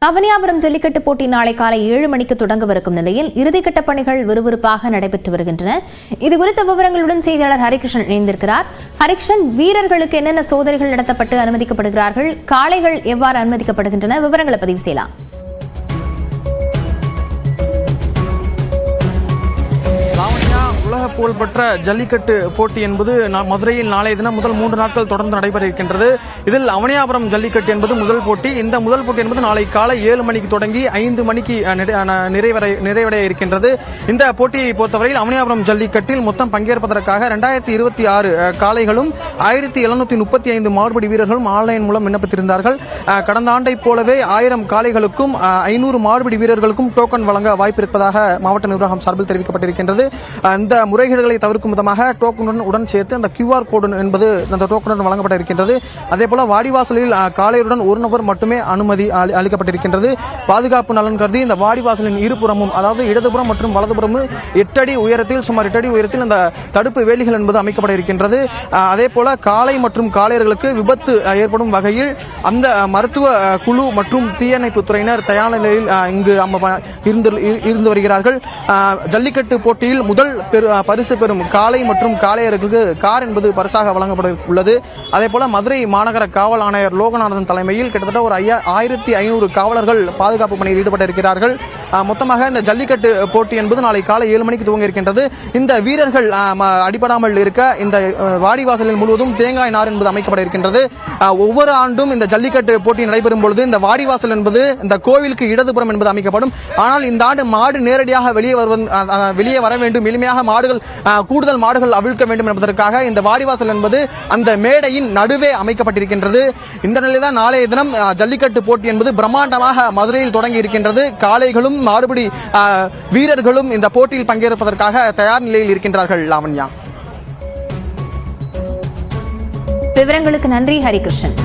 அவனியாபுரம் ஜல்லிக்கட்டு போட்டி நாளை காலை 7 மணிக்கு தொடங்கவிருக்கும் நிலையில் இறுதிக்கட்ட பணிகள் விறுவிறுப்பாக நடைபெற்று வருகின்றன. இதுகுறித்த விவரங்களுடன் செய்தியாளர் ஹரிகிருஷ்ணன் இணைந்திருக்கிறார். ஹரிகிருஷ்ணன், வீரர்களுக்கு என்னென்ன சோதனைகள் நடத்தப்பட்டு அனுமதிக்கப்படுகிறார்கள், காளைகள் எவ்வாறு அனுமதிக்கப்படுகின்றன, விவரங்களை பதிவு செய்யலாம். உலக புகழ்பெற்ற ஜல்லிக்கட்டு போட்டி என்பது மதுரையில் நாளைய தினம் முதல் 3 நாட்கள் தொடர்ந்து நடைபெற இருக்கின்றது. இதில் அவனியாபுரம் ஜல்லிக்கட்டு என்பது முதல் போட்டி. இந்த முதல் போட்டி என்பது நாளை காலை 7 மணிக்கு தொடங்கி 5 மணிக்கு நிறைவடைய இருக்கின்றது. இந்த போட்டியை பொறுத்தவரையில் அவனியாபுரம் ஜல்லிக்கட்டில் மொத்தம் பங்கேற்பதற்காக 2026 காளைகளும் 1735 மாடுபிடி வீரர்களும் ஆன்லைன் மூலம் விண்ணப்பித்திருந்தார்கள். கடந்த ஆண்டை போலவே 1000 காளைகளுக்கும் 500 மாடுபிடி வீரர்களுக்கும் டோக்கன் வழங்க வாய்ப்பு இருப்பதாக மாவட்ட நிர்வாகம் சார்பில் தெரிவிக்கப்பட்டிருக்கின்றது. இந்த முறைகேடுகளை தவிர்க்கும் விதமாக டோக்கனுடன் உடன் சேர்த்து அந்த QR கோடு என்பது அந்த டோக்கனுடன் வழங்கப்பட இருக்கின்றது. அதேபோல வாடிவாசலில் காளையருடன் ஒரு நபர் மட்டுமே அனுமதி அளிக்கப்பட்டிருக்கின்றது. பாதுகாப்பு நலன் கருதி இந்த வாடிவாசலின் இருபுறமும், அதாவது இடதுபுறம் மற்றும் வலதுபுறமும் 8 அடி உயரத்தில், சுமார் 8 அடி உயரத்தில் அந்த தடுப்பு வேலிகள் என்பது அமைக்கப்பட இருக்கின்றது. அதேபோல காளை மற்றும் காளையர்களுக்கு விபத்து ஏற்படும் வகையில் அந்த மருத்துவ குழு மற்றும் தீயணைப்பு துறையினர் தயார் நிலையில் இங்கு இருந்து வருகிறார்கள். ஜல்லிக்கட்டு போட்டியில் முதல் பரிசு பெறும் காளை மற்றும் காளையர்களுக்கு கார் என்பது பரிசாக வழங்கப்பட உள்ளது. அதே போல மதுரை மாநகர காவல் ஆணையர் லோகநாதன் தலைமையில் கிட்டத்தட்ட ஒரு 1500 காவலர்கள் பாதுகாப்பு பணியில் ஈடுபட இருக்கிறார்கள். மொத்தமாக இந்த ஜல்லிக்கட்டு போட்டி என்பது நாளை காலை 7 மணிக்கு துவங்க இருக்கின்றது. இந்த வீரர்கள் அடிபடாமல் இருக்க இந்த வாடிவாசலில் முழுவதும் தேங்காய் நார் என்பது அமைக்கப்பட இருக்கின்றது. ஒவ்வொரு ஆண்டும் இந்த ஜல்லிக்கட்டு போட்டி நடைபெறும் பொழுது இந்த வாடிவாசல் என்பது இந்த கோவிலுக்கு இடதுபுறம் என்பது அமைக்கப்படும். ஆனால் இந்த ஆண்டு மாடு நேரடியாக வெளியே வர வேண்டும், எளிமையாக மாடுகள் கூடுதல் மாடுகள் அவிழ்க்க வேண்டும் என்பதற்காக இந்த வாடிவாசல் என்பது அந்த மேடையின் நடுவே அமைக்கப்பட்டிருக்கின்றது. இந்த நிலையில்தான் நாளைய தினம் ஜல்லிக்கட்டு போட்டி என்பது பிரம்மாண்டமாக மதுரையில் தொடங்கி இருக்கின்றது. காளைகளும் மாடுபிடி வீரர்களும் இந்த போட்டியில் பங்கேற்பதற்காக தயார் நிலையில் இருக்கின்றார்கள். லாவண்யா, விவரங்களுக்கு நன்றி ஹரிகிருஷ்ணன்.